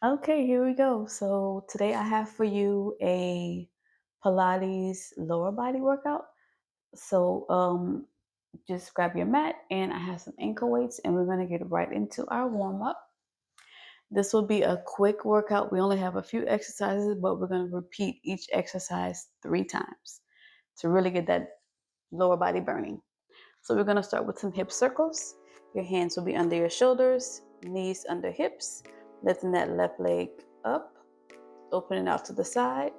Okay, here we go. So today I have for you a Pilates lower body workout. So just grab your mat and I have some ankle weights and we're going to get right into our warm up. This will be a quick workout. We only have a few exercises, but we're going to repeat each exercise 3 times to really get that lower body burning. So we're going to start with some hip circles. Your hands will be under your shoulders, knees under hips, lifting that left leg up, opening out to the side,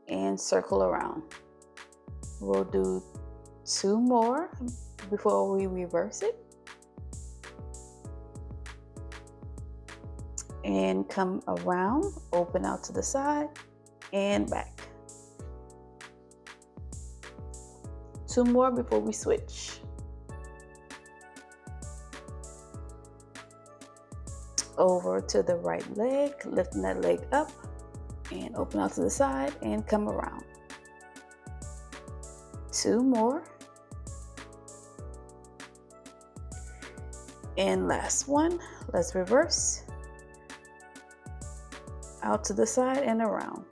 and circle around. We'll do 2 more before we reverse it. And come around, open out to the side, and back. 2 more before we switch. Over to the right leg, lifting that leg up, and open out to the side, and come around. 2 more. And last one, let's reverse. Out to the side and around.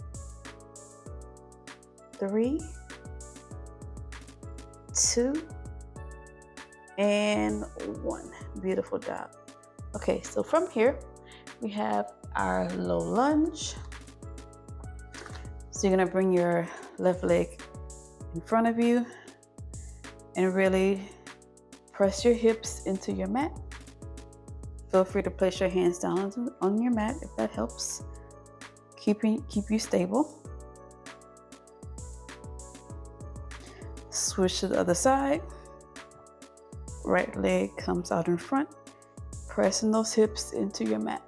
3, 2, and 1. Beautiful job. Okay, so from here, we have our low lunge. So you're gonna bring your left leg in front of you and really press your hips into your mat. Feel free to place your hands down on your mat if that helps. Keep you stable. Switch to the other side. Right leg comes out in front, pressing those hips into your mat.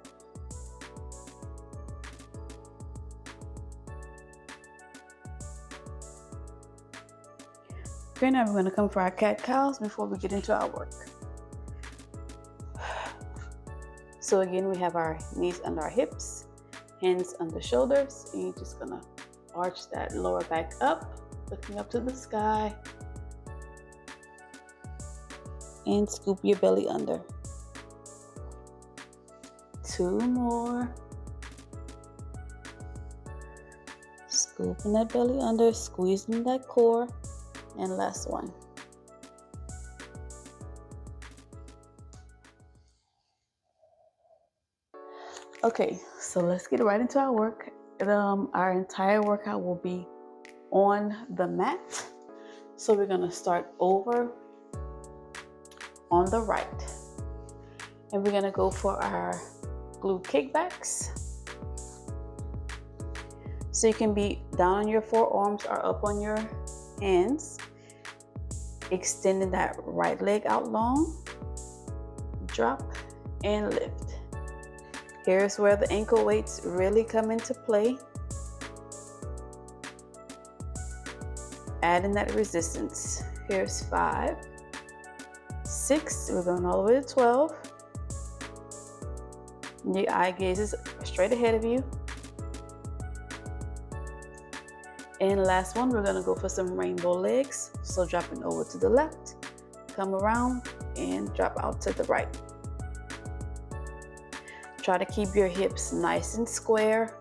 Okay, now we're going to come for our cat-cows before we get into our work. So again, we have our knees under our hips, hands under shoulders, and you're just gonna arch that lower back up, looking up to the sky, and scoop your belly under. 2 more. Scooping that belly under, squeezing that core, and last one. Okay, so let's get right into our work. Our entire workout will be on the mat. So we're gonna start over on the right. And we're gonna go for our glute kickbacks. So you can be down on your forearms or up on your hands, extending that right leg out long, drop and lift. Here's where the ankle weights really come into play. Adding that resistance. Here's 5, 6, we're going all the way to 12. Your eye gaze is straight ahead of you. And last one, we're gonna go for some rainbow legs. So dropping over to the left, come around and drop out to the right. Try to keep your hips nice and square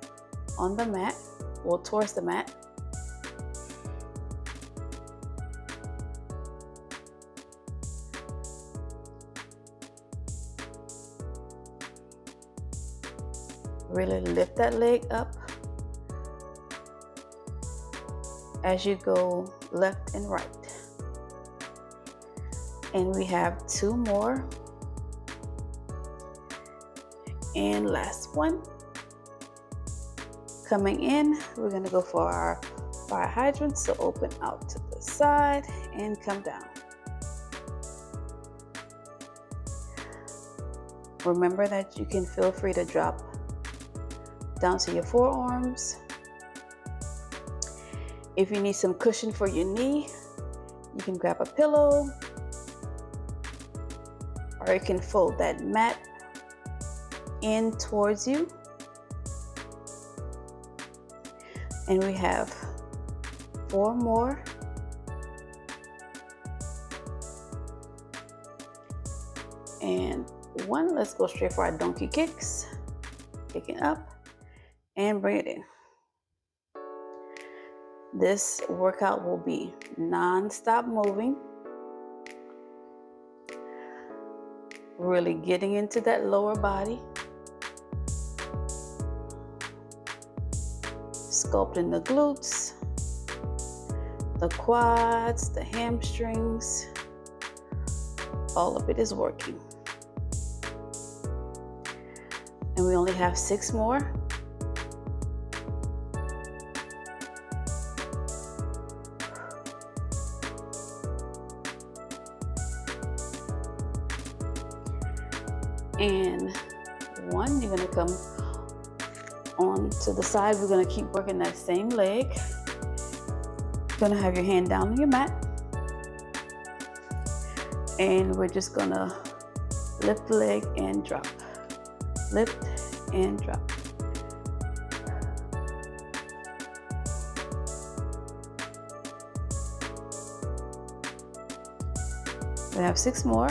on the mat, or towards the mat. Really lift that leg up as you go left and right. And we have 2 more. And last one. Coming in, we're gonna go for our fire hydrant. So open out to the side and come down. Remember that you can feel free to drop down to your forearms. If you need some cushion for your knee, you can grab a pillow, or you can fold that mat in towards you. And we have 4 more. And 1, let's go straight for our donkey kicks. Pick it up and bring it in. This workout will be non-stop moving, really getting into that lower body, sculpting the glutes, the quads, the hamstrings. All of it is working. And we only have 6 more. And 1, you're gonna come on to the side. We're gonna keep working that same leg. You're gonna have your hand down on your mat. And we're just gonna lift the leg and drop. Lift and drop. We have 6 more.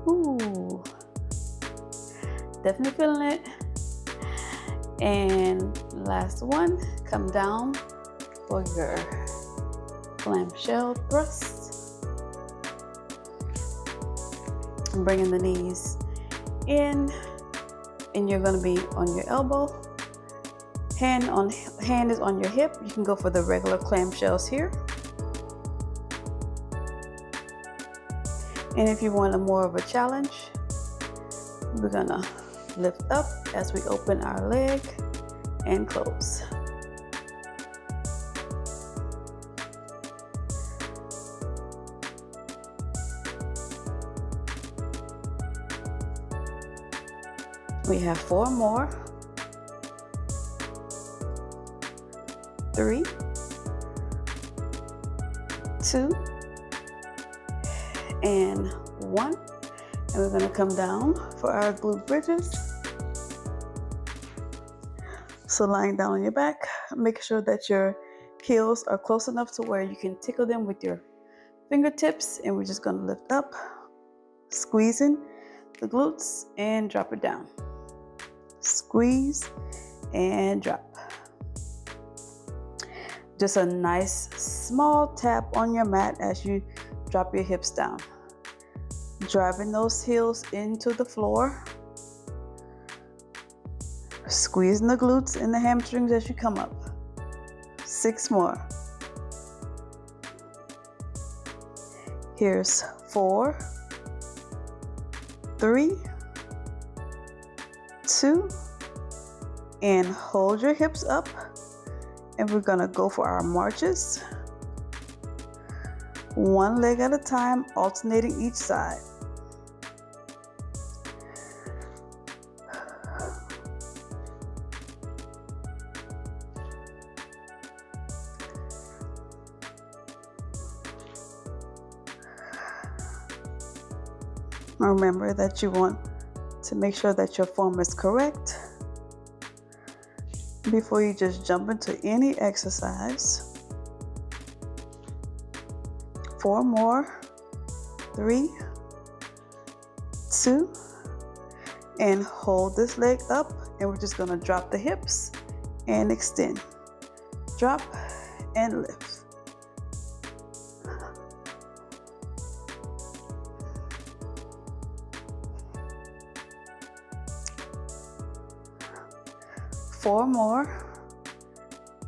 Ooh, definitely feeling it. And last one, come down for your clamshell thrust. I'm bringing the knees in, and you're going to be on your elbow. Hand is on your hip. You can go for the regular clamshells here. And if you want more of a challenge, we're gonna lift up as we open our leg and close. We have 4 more. 3, 2, and 1. And we're gonna come down for our glute bridges. So lying down on your back, make sure that your heels are close enough to where you can tickle them with your fingertips. And we're just gonna lift up, squeezing the glutes and drop it down. Squeeze and drop. Just a nice small tap on your mat as you drop your hips down. Driving those heels into the floor. Squeezing the glutes and the hamstrings as you come up. 6 more. Here's 4, 3, 2, and hold your hips up. And we're gonna go for our marches. 1 leg at a time, alternating each side. Remember that you want to make sure that your form is correct before you just jump into any exercise. 4 more. 3, 2, and hold this leg up, and we're just gonna drop the hips and extend. Drop and lift. Four more.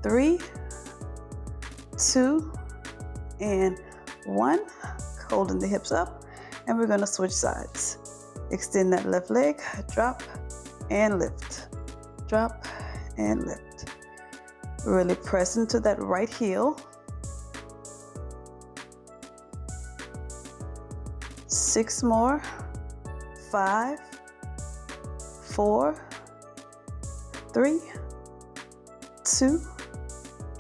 3, 2, and 1. Holding the hips up, and we're gonna switch sides. Extend that left leg, drop and lift. Drop and lift. Really press into that right heel. 6 more. 5, 4, 3, 2,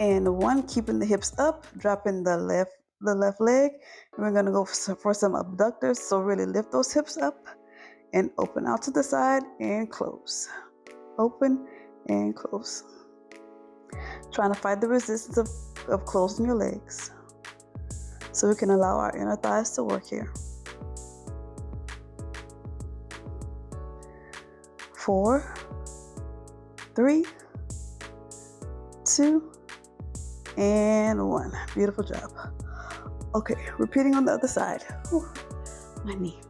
and 1. Keeping the hips up, dropping the left leg. And we're gonna go for some abductors. So really lift those hips up and open out to the side and close. Open and close. Trying to fight the resistance of closing your legs, so we can allow our inner thighs to work here. 4, 3, 2, and 1. Beautiful job. Okay, repeating on the other side. Whew, my knee.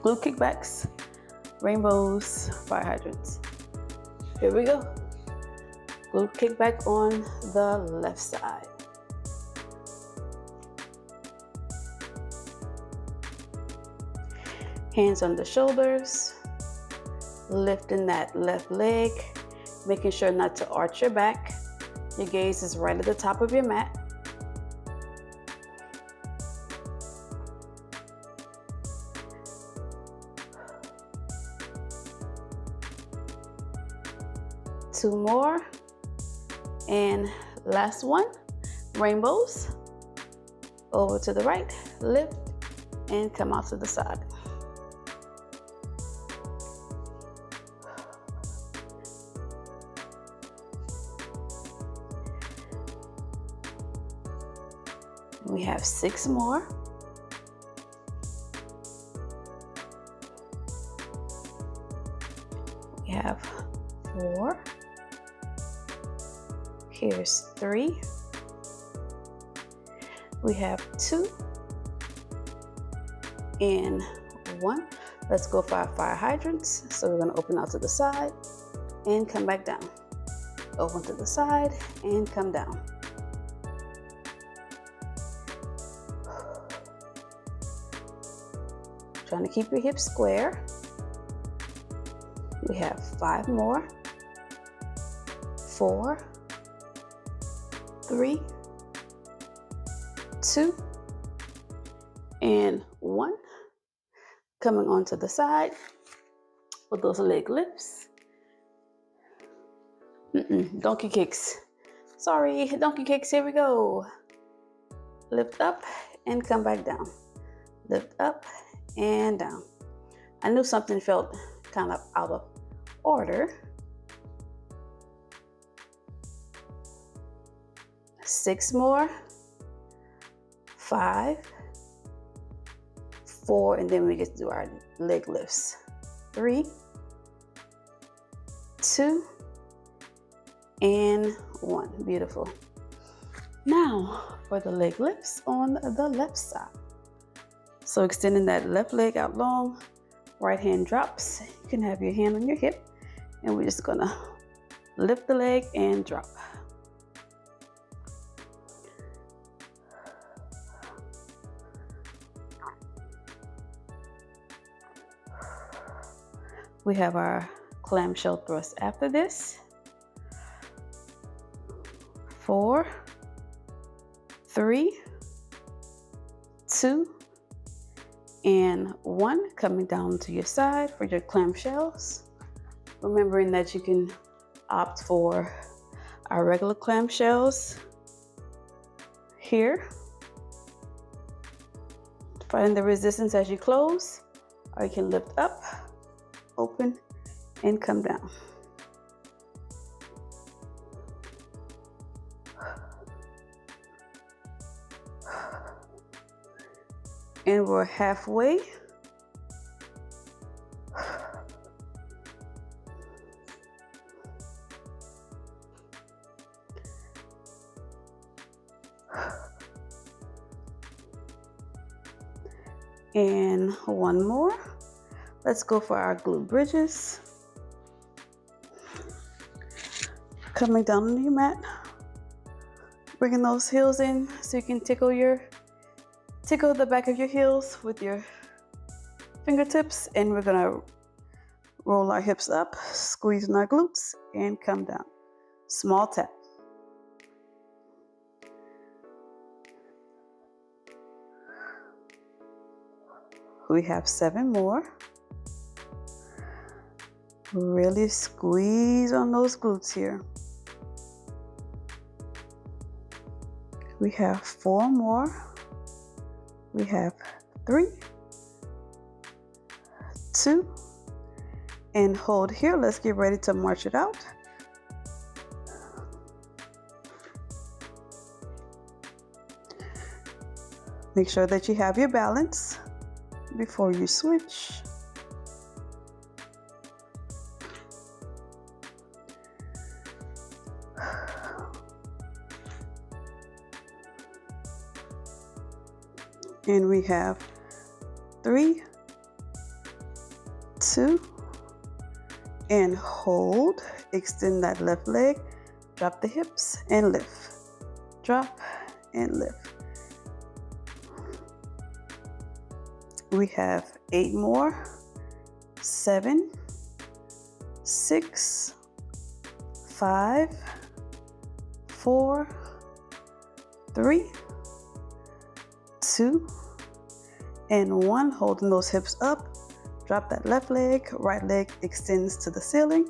Glute kickbacks, rainbows, fire hydrants. Here we go. Glute kickback on the left side. Hands on the shoulders, lifting that left leg, making sure not to arch your back. Your gaze is right at the top of your mat. Two more, and last one, rainbows. Over to the right, lift, and come out to the side. We have 6 more. We have 4. Here's 3. We have 2 and 1. Let's go for our fire hydrants. So we're going to open out to the side and come back down. Open to the side and come down. Trying to keep your hips square. We have 5 more. 4, 3, 2, and 1. Coming onto the side with those leg lifts. Donkey kicks. Sorry, donkey kicks. Here we go. Lift up and come back down. Lift up and down. I knew something felt kind of out of order. 6 more. 5, 4, and then we get to do our leg lifts. 3, 2, and 1. Beautiful. Now for the leg lifts on the left side. So extending that left leg out long, right hand drops. You can have your hand on your hip, and we're just gonna lift the leg and drop. We have our clamshell thrust after this. 4, 3, 2, and 1. Coming down to your side for your clamshells. Remembering that you can opt for our regular clamshells here. Find the resistance as you close, or you can lift up, open, and come down. And we're halfway. And 1 more. Let's go for our glute bridges. Coming down on your mat. Bringing those heels in so you can tickle the back of your heels with your fingertips, and we're gonna roll our hips up, squeezing our glutes, and come down. Small tap. We have 7 more. Really squeeze on those glutes here. We have 4 more. We have 3, 2, and hold here. Let's get ready to march it out. Make sure that you have your balance before you switch. And we have 3, 2, and hold. Extend that left leg, drop the hips and lift. Drop and lift. We have 8 more. 7, 6, 5, 4, 3, 2, and 1. Holding those hips up. Drop that left leg, right leg extends to the ceiling,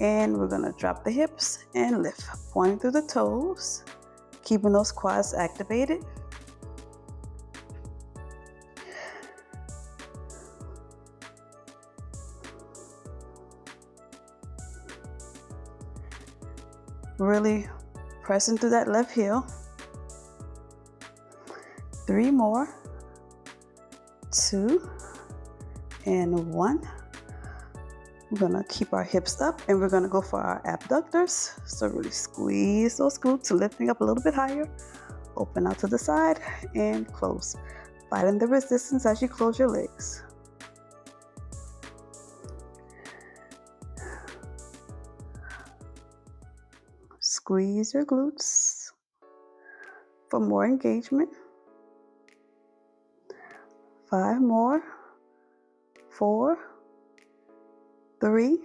and we're gonna drop the hips and lift, pointing through the toes, keeping those quads activated. Really pressing through that left heel. 3 more, 2, and 1. We're gonna keep our hips up and we're gonna go for our abductors. So really squeeze those glutes, lifting up a little bit higher. Open out to the side and close. Fighting the resistance as you close your legs. Squeeze your glutes for more engagement. 5 more. 4, 3,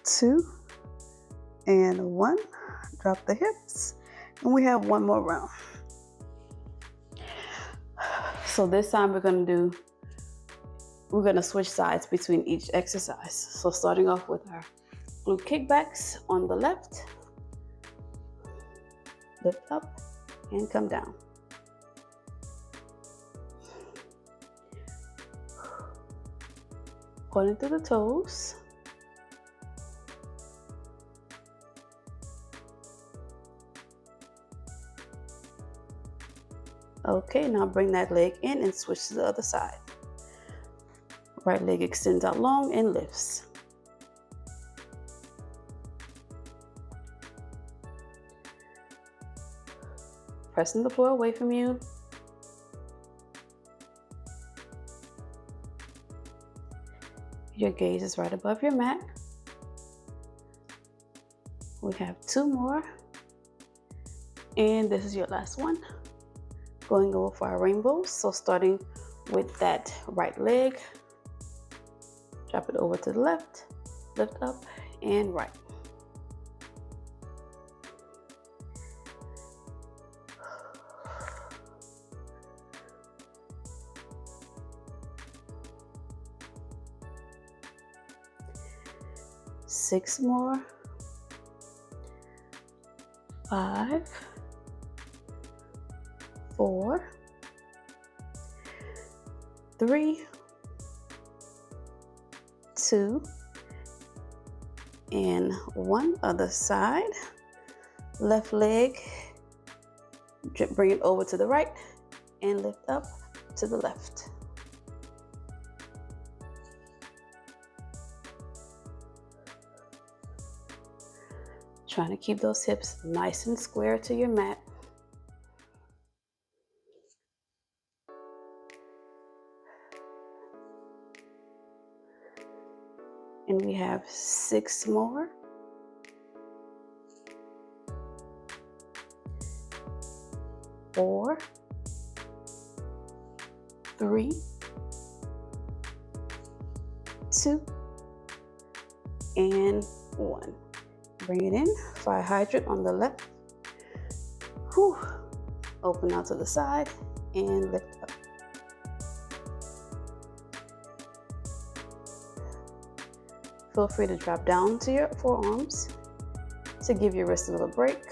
2, and 1. Drop the hips, and we have 1 more round. So this time we're gonna switch sides between each exercise. So starting off with our glute kickbacks on the left. Lift up and come down. Pointing through the toes. Okay, now bring that leg in and switch to the other side. Right leg extends out long and lifts. Pressing the floor away from you. Your gaze is right above your mat. We have 2 more. And this is your last one. Going over for our rainbows. So starting with that right leg. Drop it over to the left. Lift up and right. Six more. 5, 4, 3, 2, and 1. Other side. Left leg, bring it over to the right and lift up to the left. Trying to keep those hips nice and square to your mat. And we have 6 more. 4, 3, 2, and 1. Bring it in, fire hydrant on the left. Whew. Open out to the side and lift up. Feel free to drop down to your forearms to give your wrist a little break.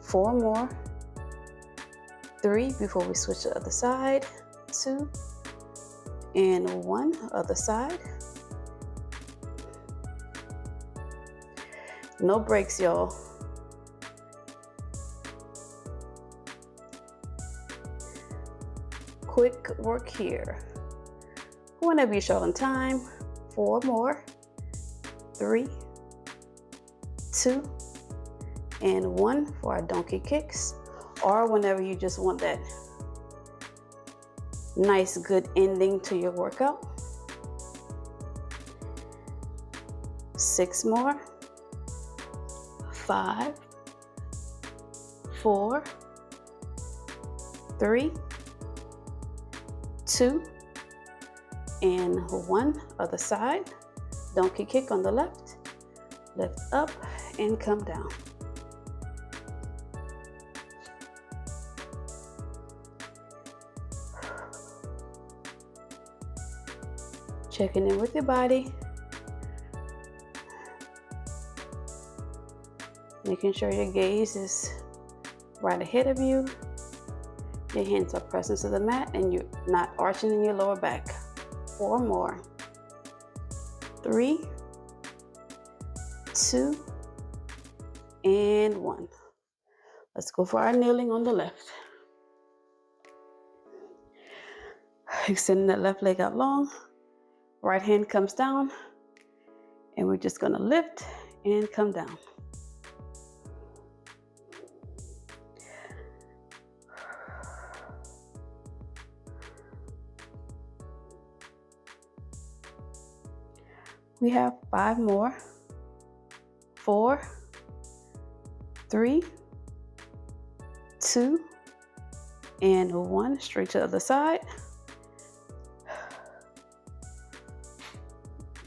Four more. 3 before we switch to the other side. 2 and 1. Other side. No breaks, y'all. Quick work here. Whenever you're short on time. 4 more. 3, 2, and 1 for our donkey kicks, or whenever you just want that nice good ending to your workout. 6 more. 5, 4, 3, 2, and 1. Other side. Donkey kick on the left. Lift up and come down. Checking in with your body. Making sure your gaze is right ahead of you. Your hands are pressing to the mat and you're not arching in your lower back. 4 more. 3, 2, and 1. Let's go for our kneeling on the left. Extending that left leg out long. Right hand comes down. And we're just gonna lift and come down. We have 5 more. 4, 3, 2, and 1. Straight to the other side.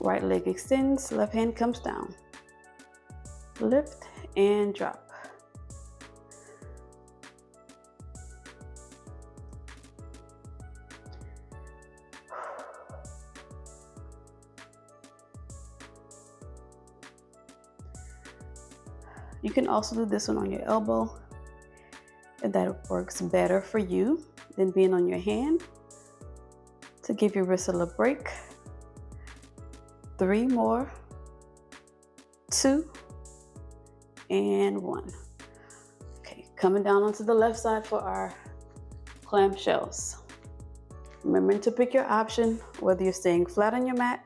Right leg extends, left hand comes down. Lift and drop. You can also do this one on your elbow if that works better for you than being on your hand, to give your wrist a little break. 3 more. 2, and 1. Okay, coming down onto the left side for our clamshells. Remember to pick your option, whether you're staying flat on your mat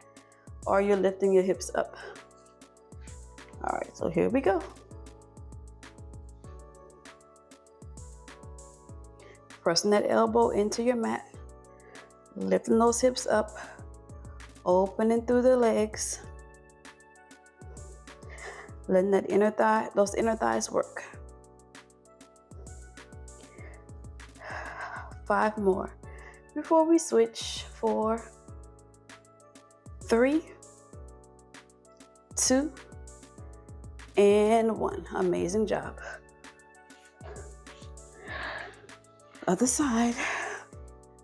or you're lifting your hips up. All right, so here we go. Pressing that elbow into your mat, lifting those hips up, opening through the legs, letting that those inner thighs work. 5 more before we switch. 4, 3, 2, and 1. Amazing job. Other side.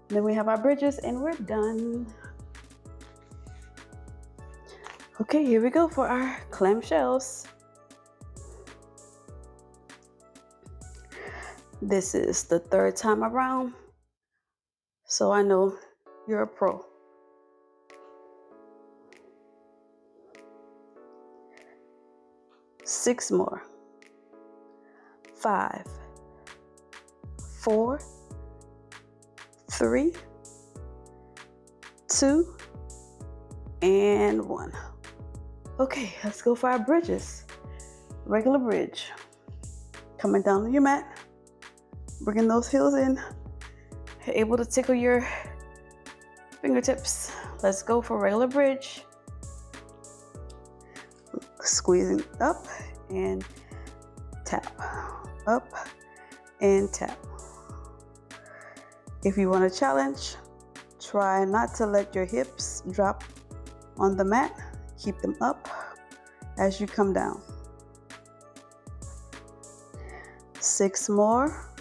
Then we have our bridges and we're done. Okay, here we go for our clamshells. This is the 3rd time around, so I know you're a pro. 6 more. 5, 4, 3, 2, and 1. Okay, let's go for our bridges. Regular bridge. Coming down on your mat, bringing those heels in, able to tickle your fingertips. Let's go for regular bridge. Squeezing up and tap, up and tap. If you want to challenge, try not to let your hips drop on the mat. Keep them up as you come down. 6 more.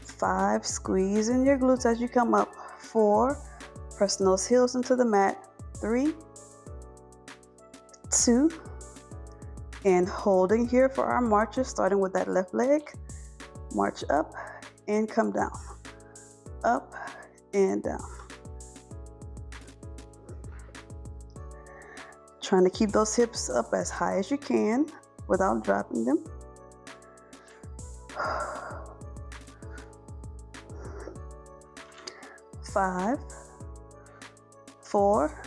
5, squeezing your glutes as you come up. 4, pressing those heels into the mat. 3, 2, and holding here for our marches, starting with that left leg. March up and come down. Up and down. Trying to keep those hips up as high as you can without dropping them. 5, 4,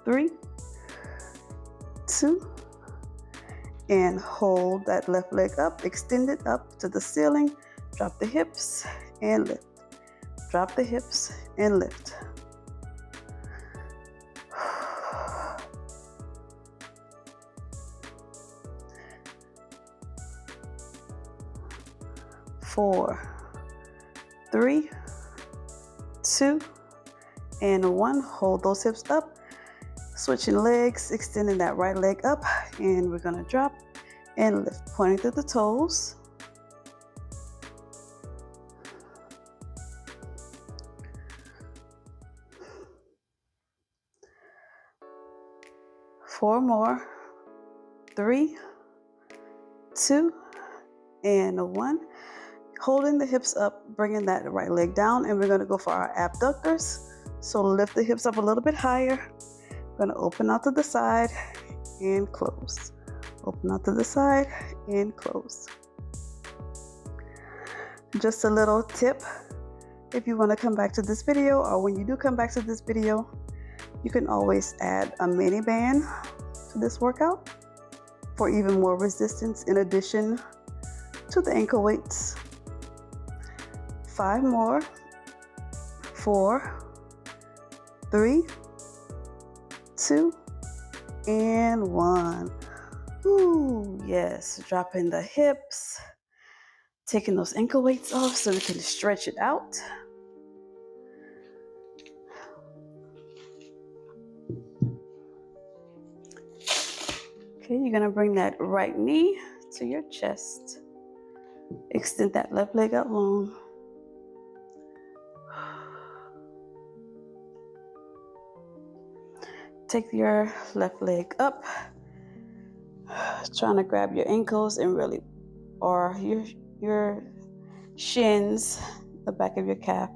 3, 2, And hold that left leg up, extend it up to the ceiling, drop the hips and lift. Drop the hips and lift. 4, 3, 2, and 1. Hold those hips up. Switching legs, extending that right leg up, and we're gonna drop and lift, pointing to the toes. Four more. 3, 2, and 1. Holding the hips up, bringing that right leg down, and we're gonna go for our abductors. So lift the hips up a little bit higher. We're gonna open out to the side and close. Open out to the side and close. Just a little tip, if you want to come back to this video, or when you do come back to this video, you can always add a mini band to this workout for even more resistance in addition to the ankle weights. 5 more. 4, 3, 2, and 1. Ooh, yes, dropping the hips, taking those ankle weights off so we can stretch it out. Okay, you're gonna bring that right knee to your chest. Extend that left leg out long. Take your left leg up, trying to grab your ankles and really, or your shins, the back of your calf,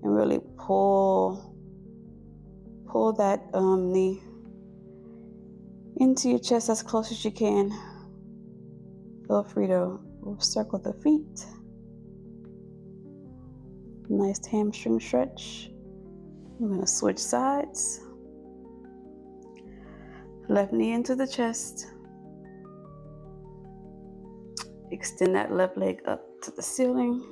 and really pull that knee into your chest as close as you can. Feel free to circle the feet. Nice hamstring stretch. We're gonna switch sides. Left knee into the chest. Extend that left leg up to the ceiling.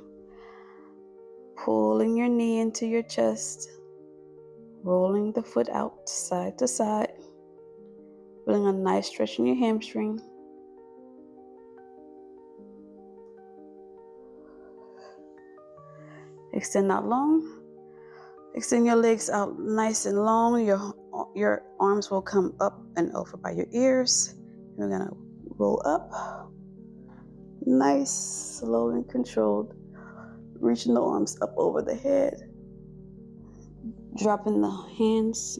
Pulling your knee into your chest. Rolling the foot out side to side. Feeling a nice stretch in your hamstring. Extend out long. Extend your legs out nice and long. Your arms will come up and over by your ears. You're gonna roll up. Nice, slow and controlled. Reaching the arms up over the head. Dropping the hands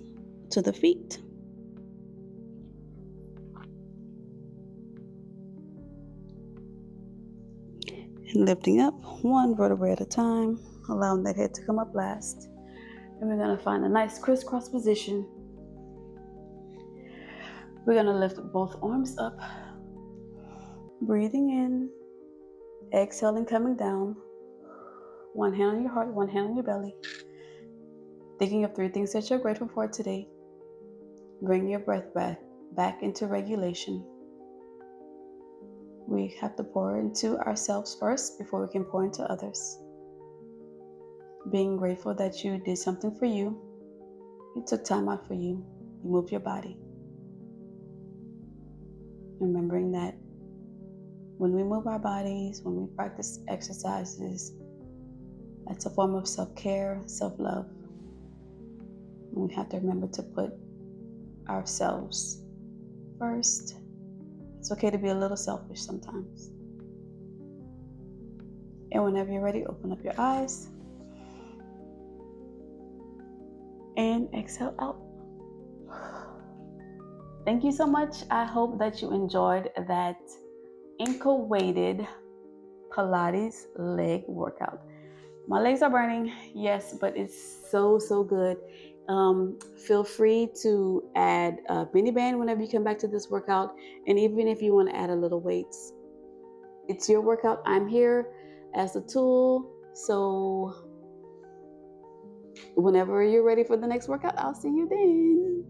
to the feet. And lifting up one vertebrae at a time, allowing that head to come up last. And we're gonna find a nice crisscross position. We're gonna lift both arms up, breathing in, exhaling, coming down. One hand on your heart, one hand on your belly. Thinking of 3 things that you're grateful for today. Bring your breath back into regulation. We have to pour into ourselves first before we can pour into others. Being grateful that you did something for you. You took time out for you. You moved your body. Remembering that when we move our bodies, when we practice exercises, that's a form of self-care, self-love. And we have to remember to put ourselves first. It's okay to be a little selfish sometimes. And whenever you're ready, open up your eyes and exhale out. Thank you so much. I hope that you enjoyed that ankle weighted Pilates leg workout. My legs are burning, yes, but it's so good. Feel free to add a mini band whenever you come back to this workout, and even if you want to add a little weights. It's your workout. I'm here as a tool, so whenever you're ready for the next workout, I'll see you then.